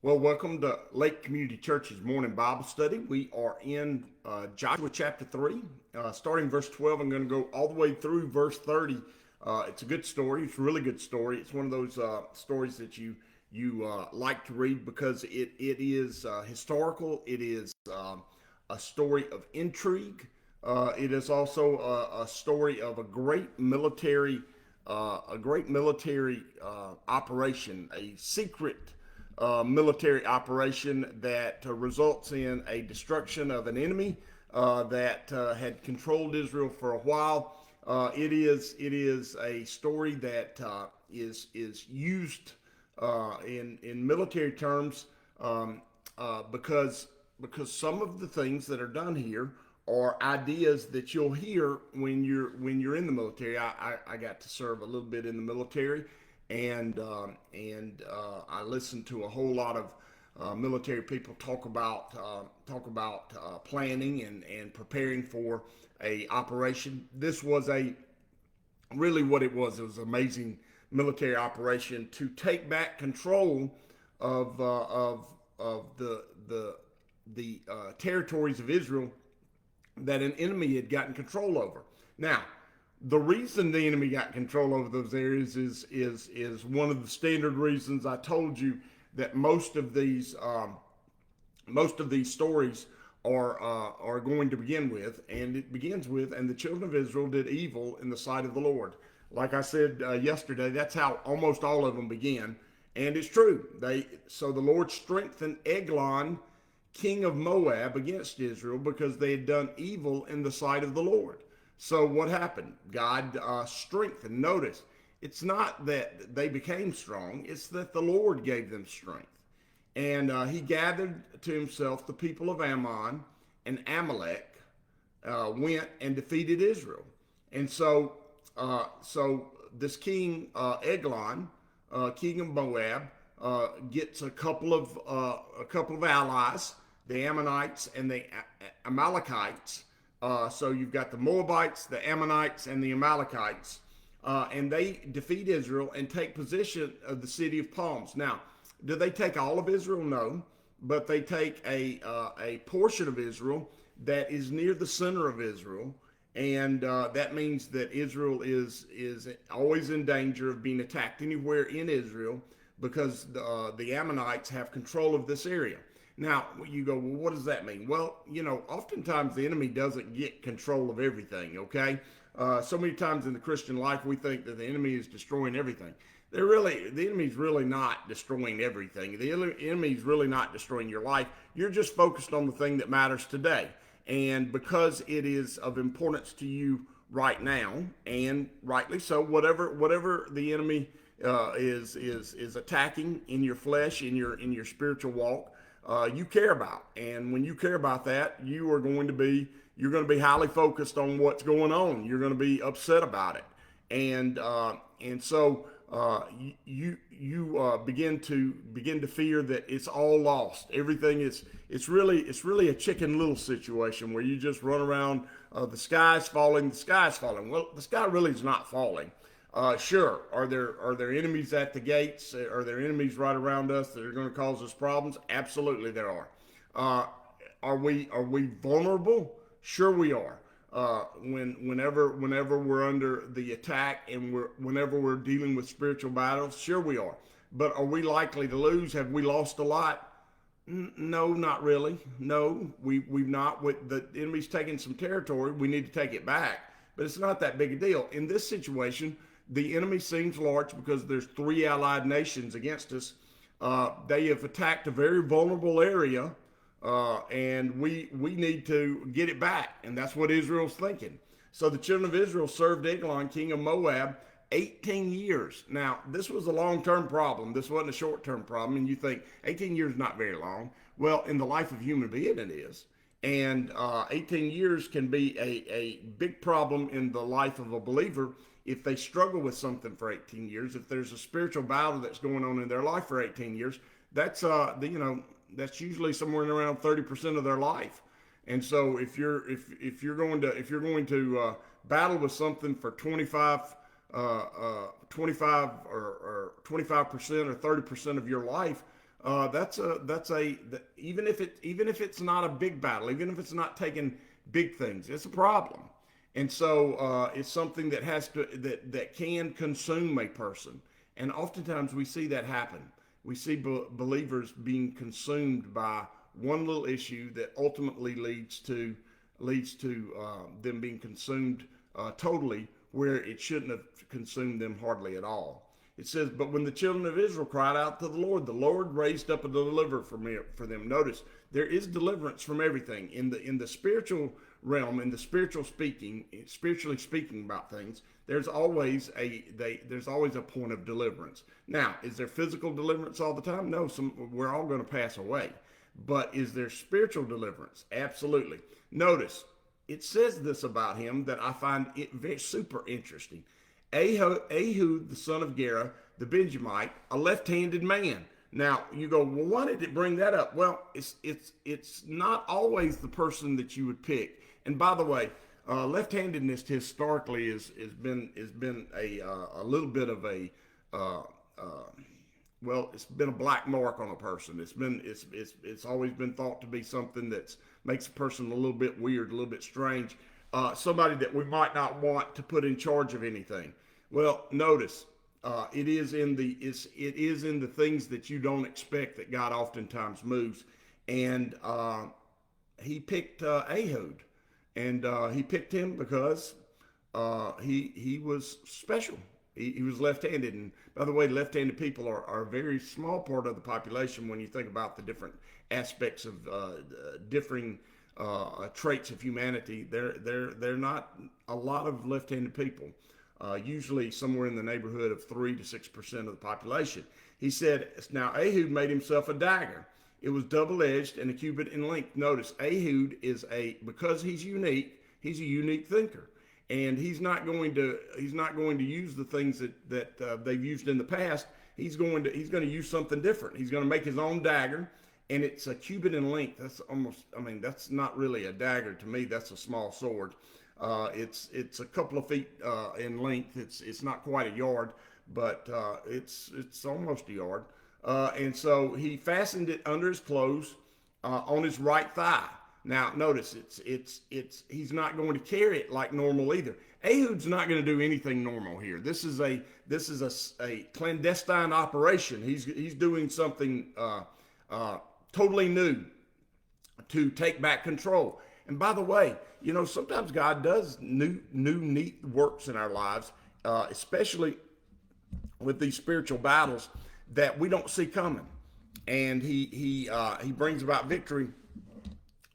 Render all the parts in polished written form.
Well, welcome to Lake Community Church's morning Bible study. We are in Joshua chapter 3, starting verse 12. I'm going to go all the way through verse 30. It's a good story. It's a really good story. It's one of those stories that you like to read because it is historical. It is a story of intrigue. It is also a story of a great military operation, a secret military operation that results in a destruction of an enemy that had controlled Israel for a while. It is a story that is used in military terms because some of the things that are done here are ideas that you'll hear when you're in the military. I got to serve a little bit in the military, and I listened to a whole lot of military people talk about planning and preparing for a operation. This was a really what it was. It was an amazing military operation to take back control of the territories of Israel that an enemy had gotten control over. Now, the reason the enemy got control over those areas is one of the standard reasons I told you that most of these stories are going to begin with, and it begins with, and the children of Israel did evil in the sight of the Lord. Like I said yesterday, that's how almost all of them begin, and it's true. So the Lord strengthened Eglon, king of Moab, against Israel because they had done evil in the sight of the Lord. So what happened? God strengthened. Notice, it's not that they became strong, it's that the Lord gave them strength. And he gathered to himself the people of Ammon, and Amalek went and defeated Israel. And so this king Eglon, king of Moab, gets a couple of allies, the Ammonites and the Amalekites. So you've got the Moabites, the Ammonites, and the Amalekites, and they defeat Israel and take possession of the city of palms. Now, do they take all of Israel? No, but they take a portion of Israel that is near the center of Israel, and that means that Israel is always in danger of being attacked anywhere in Israel because the Ammonites have control of this area. Now, you go, well, what does that mean? Well, oftentimes the enemy doesn't get control of everything, okay? So many times in the Christian life, we think that the enemy is destroying everything. The enemy's really not destroying everything. The enemy's really not destroying your life. You're just focused on the thing that matters today. And because it is of importance to you right now, and rightly so, whatever the enemy is attacking in your flesh, in your spiritual walk, you care about. And when you care about that, you're going to be highly focused on what's going on. You're going to be upset about it, and so you begin to fear that it's all lost. Everything is it's really a Chicken Little situation where you just run around. The sky's falling. Well, the sky really is not falling. Sure, are there enemies at the gates? Are there enemies right around us that are going to cause us problems? Absolutely, there are. Are we vulnerable? Sure, we are. Whenever we're under the attack, and whenever we're dealing with spiritual battles, sure we are. But are we likely to lose? Have we lost a lot? No, not really. No, we've not. The enemy's taken some territory. We need to take it back, but it's not that big a deal. In this situation, the enemy seems large because there's three allied nations against us. They have attacked a very vulnerable area, and we need to get it back, and that's what Israel's thinking. So the children of Israel served Eglon, king of Moab, 18 years. Now, this was a long-term problem. This wasn't a short-term problem, and you think 18 years is not very long. Well, in the life of a human being, it is. And 18 years can be a big problem in the life of a believer if they struggle with something for 18 years. If there's a spiritual battle that's going on in their life for 18 years, that's that's usually somewhere around 30% of their life. And so if you're going to battle with something for 25 or 25% or 30% of your life, Even if it's not a big battle, even if it's not taking big things, it's a problem. And so it's something that that can consume a person. And oftentimes we see that happen. We see believers being consumed by one little issue that ultimately leads to them being consumed totally, where it shouldn't have consumed them hardly at all. It says, but when the children of Israel cried out to the Lord raised up a deliverer for them. Notice there is deliverance from everything in the spiritual realm, in the spiritually speaking about things. There's always a point of deliverance. Now, is there physical deliverance all the time? No, we're all going to pass away. But is there spiritual deliverance? Absolutely. Notice it says this about him that I find it very super interesting. Ehud, the son of Gera, the Benjamite, a left-handed man. Now you go, well, why did it bring that up? Well, it's not always the person that you would pick. And by the way, left-handedness historically has been a little bit of a well, it's been a black mark on a person. It's always been thought to be something that makes a person a little bit weird, a little bit strange. Somebody that we might not want to put in charge of anything. Well, notice it is in the things that you don't expect that God oftentimes moves, and he picked Ehud, and he picked him because he was special. He was left-handed, and by the way, left-handed people are a very small part of the population when you think about the different aspects of differing traits of humanity. They're not a lot of left-handed people. Usually somewhere in the neighborhood of 3 to 6% of the population. He said, now Ehud made himself a dagger. It was double-edged and a cubit in length. Notice Ehud because he's a unique thinker. And he's not going to use the things that they've used in the past. He's going to use something different. He's going to make his own dagger, and it's a cubit in length. That's not really a dagger to me. That's a small sword. It's a couple of feet in length. It's not quite a yard, but it's almost a yard. And so he fastened it under his clothes on his right thigh. Now notice he's not going to carry it like normal either. Ehud's not going to do anything normal here. This is a clandestine operation. He's doing something totally new to take back control. And by the way, sometimes God does new neat works in our lives, especially with these spiritual battles that we don't see coming, and he brings about victory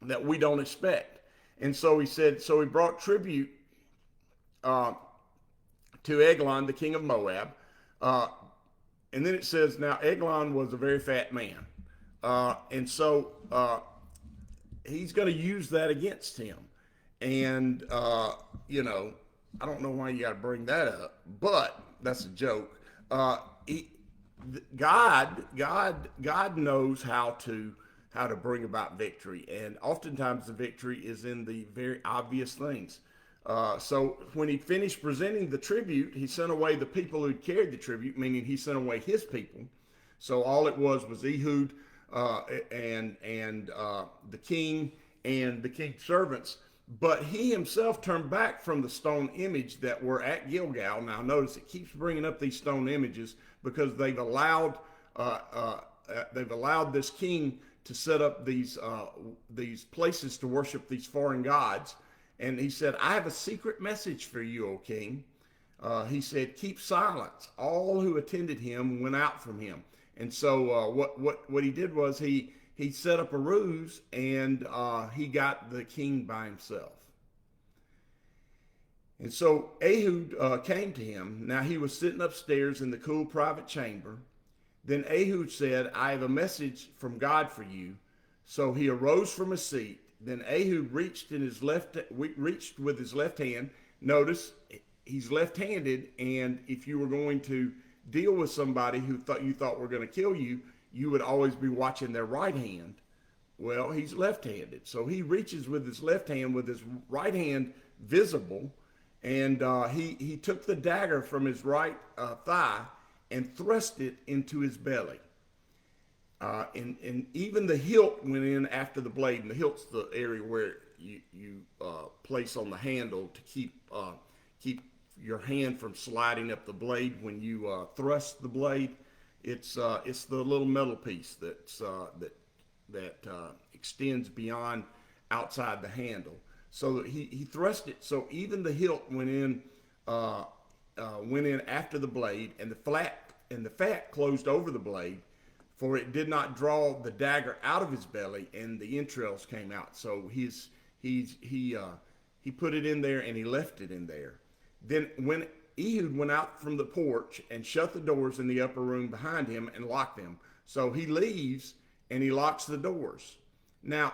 that we don't expect. And so he brought tribute to Eglon, the king of Moab. And then it says, now Eglon was a very fat man. And so he's going to use that against him. And, I don't know why you got to bring that up, but that's a joke. God knows how to bring about victory, and oftentimes the victory is in the very obvious things. So when he finished presenting the tribute, he sent away the people who carried the tribute, meaning he sent away his people. So all it was Ehud and the king and the king's servants. But he himself turned back from the stone image that were at Gilgal. Now notice it keeps bringing up these stone images because they've allowed this king to set up these places to worship these foreign gods. And he said, I have a secret message for you, O king. He said, keep silence. All who attended him went out from him. And so what he did was he set up a ruse, and he got the king by himself. And so Ehud came to him. Now he was sitting upstairs in the cool private chamber. Then Ehud said, I have a message from God for you. So he arose from his seat. Then Ehud reached with his left hand. Notice he's left-handed, and if you were going to deal with somebody who you thought were going to kill you, you would always be watching their right hand. Well, he's left-handed. So he reaches with his left hand with his right hand visible, and he took the dagger from his right thigh and thrust it into his belly. And even the hilt went in after the blade, and the hilt's the area where you place on the handle to keep your hand from sliding up the blade when you thrust the blade. It's the little metal piece that extends beyond outside the handle. So he thrust it. So even the hilt went in after the blade, and the fat closed over the blade, for it did not draw the dagger out of his belly, and the entrails came out. So he put it in there, and he left it in there. Then when Ehud went out from the porch and shut the doors in the upper room behind him and locked them. So he leaves and he locks the doors. Now,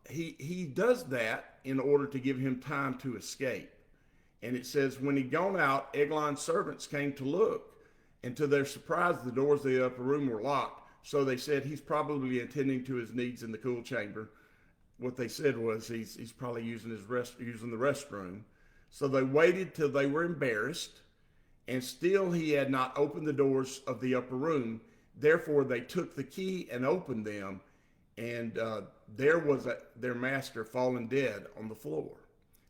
he does that in order to give him time to escape. And it says, when he'd gone out, Eglon's servants came to look, and to their surprise, the doors of the upper room were locked. So they said, he's probably attending to his needs in the cool chamber. What they said was, he's probably using the restroom. So they waited till they were embarrassed, and still he had not opened the doors of the upper room. Therefore they took the key and opened them, and there was their master fallen dead on the floor.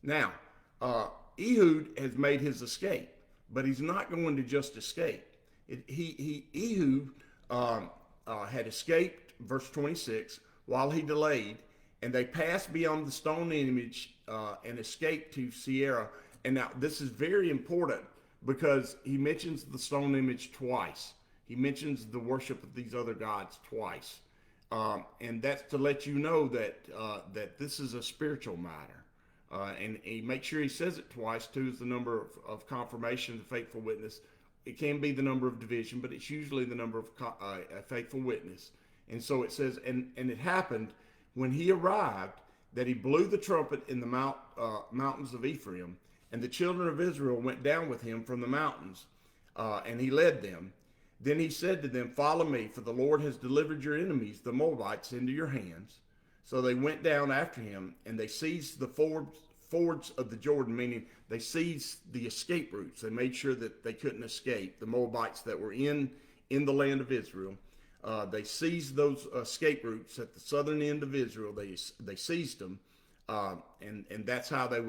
Now, Ehud has made his escape, but he's not going to just escape. Ehud had escaped, verse 26, while he delayed, and they passed beyond the stone image and escaped to Sierra. And now this is very important because he mentions the stone image twice. He mentions the worship of these other gods twice. And that's to let you know that this is a spiritual matter. And he makes sure he says it twice. 2 is the number of confirmation, the faithful witness. It can be the number of division, but it's usually the number of a faithful witness. And so it says, and it happened when he arrived that he blew the trumpet in the mountains of Ephraim, and the children of Israel went down with him from the mountains, and he led them. Then he said to them, follow me, for the Lord has delivered your enemies, the Moabites, into your hands. So they went down after him, and they seized the fords of the Jordan, meaning they seized the escape routes. They made sure that they couldn't escape, the Moabites that were in the land of Israel. They seized those escape routes at the southern end of Israel. They seized them, and that's how they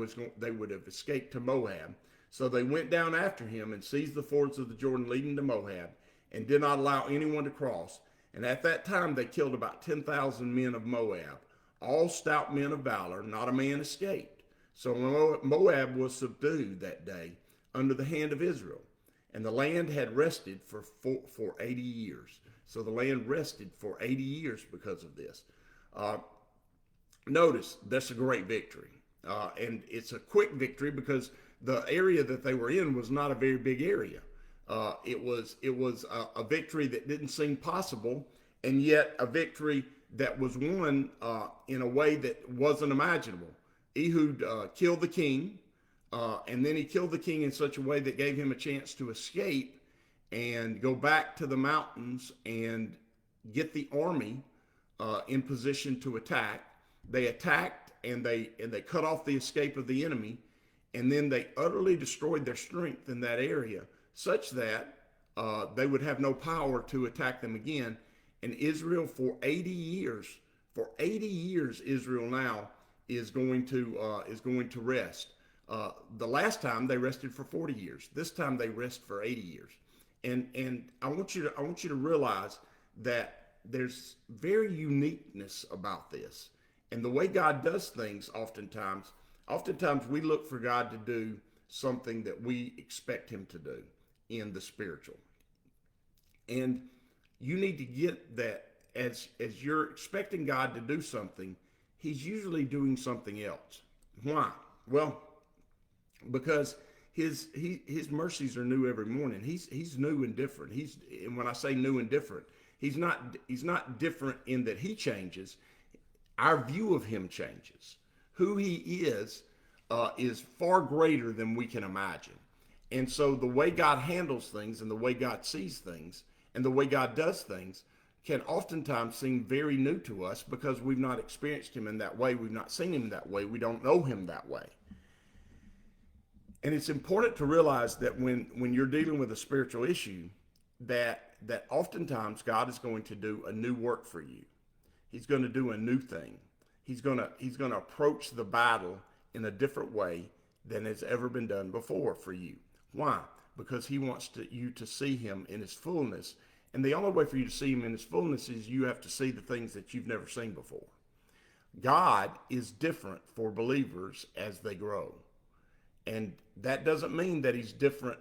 would have escaped to Moab. So they went down after him and seized the fords of the Jordan leading to Moab, and did not allow anyone to cross. And at that time they killed about 10,000 men of Moab, all stout men of valor. Not a man escaped. So Moab was subdued that day under the hand of Israel, and the land had rested for 80 years. So the land rested for 80 years because of this. Notice that's a great victory. And it's a quick victory because the area that they were in was not a very big area. It was a victory that didn't seem possible, and yet a victory that was won in a way that wasn't imaginable. Ehud killed the king, and then he killed the king in such a way that gave him a chance to escape and go back to the mountains and get the army in position to attack. They attacked, and they cut off the escape of the enemy, and then they utterly destroyed their strength in that area, such that they would have no power to attack them again. And Israel for 80 years, Israel now is going to rest. The last time they rested for 40 years. This time they rest for 80 years. And I want you to realize that there's very uniqueness about this. And the way God does things oftentimes we look for God to do something that we expect him to do in the spiritual. And you need to get that as you're expecting God to do something, he's usually doing something else. Why? Well, because his mercies are new every morning. He's new and different. And when I say new and different, he's not different in that he changes. Our view of him changes. Who he is far greater than we can imagine. And so the way God handles things and the way God sees things and the way God does things can oftentimes seem very new to us because we've not experienced him in that way. We've not seen him that way. We don't know him that way. And it's important to realize that when you're dealing with a spiritual issue, that that oftentimes God is going to do a new work for you. He's going to do a new thing. He's going to approach the battle in a different way than has ever been done before for you. Why? Because he wants you to see him in his fullness. And the only way for you to see him in his fullness is you have to see the things that you've never seen before. God is different for believers as they grow. And that doesn't mean that he's different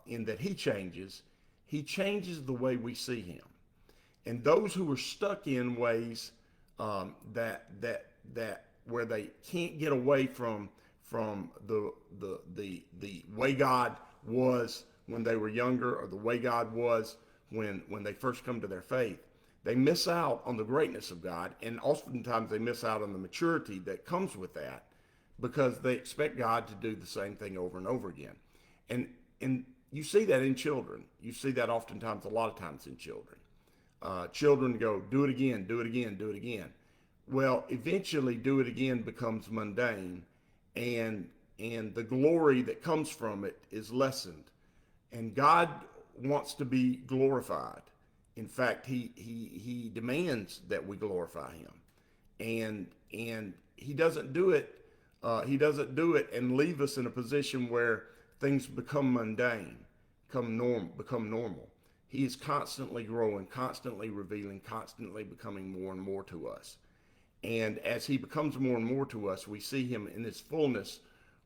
in that he changes. He changes the way we see him. And those who are stuck in ways that where they can't get away from the way God was when they were younger, or the way God was when they first come to their faith, they miss out on the greatness of God, and oftentimes they miss out on the maturity that comes with that, because they expect God to do the same thing over and over again. And you see that in children. You see that oftentimes, a lot of times in children. Children go, do it again, do it again, do it again. Well, eventually do it again becomes mundane, and the glory that comes from it is lessened. And God wants to be glorified. In fact, he demands that we glorify him. And he doesn't do it and leave us in a position where things become mundane, become normal. He is constantly growing, constantly revealing, constantly becoming more and more to us. And as he becomes more and more to us, we see him in his fullness,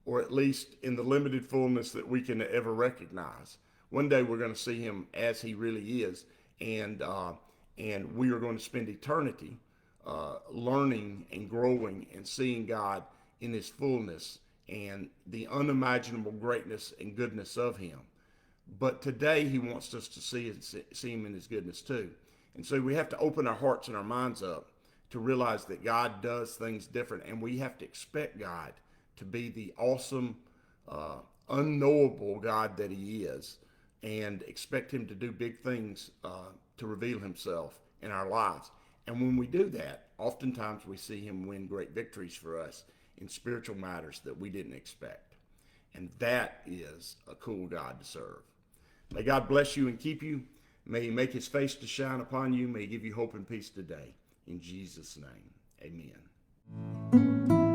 or at least in the limited fullness that we can ever recognize. One day we're going to see him as he really is, and we are going to spend eternity learning and growing and seeing God in his fullness and the unimaginable greatness and goodness of him. But today he wants us to see him in his goodness too. And so we have to open our hearts and our minds up to realize that God does things different, and we have to expect God to be the awesome, unknowable God that he is, and expect him to do big things to reveal himself in our lives. And when we do that, oftentimes we see him win great victories for us in spiritual matters that we didn't expect. And that is a cool God to serve. May God bless you and keep you. May he make his face to shine upon you. May he give you hope and peace today. In Jesus' name, amen.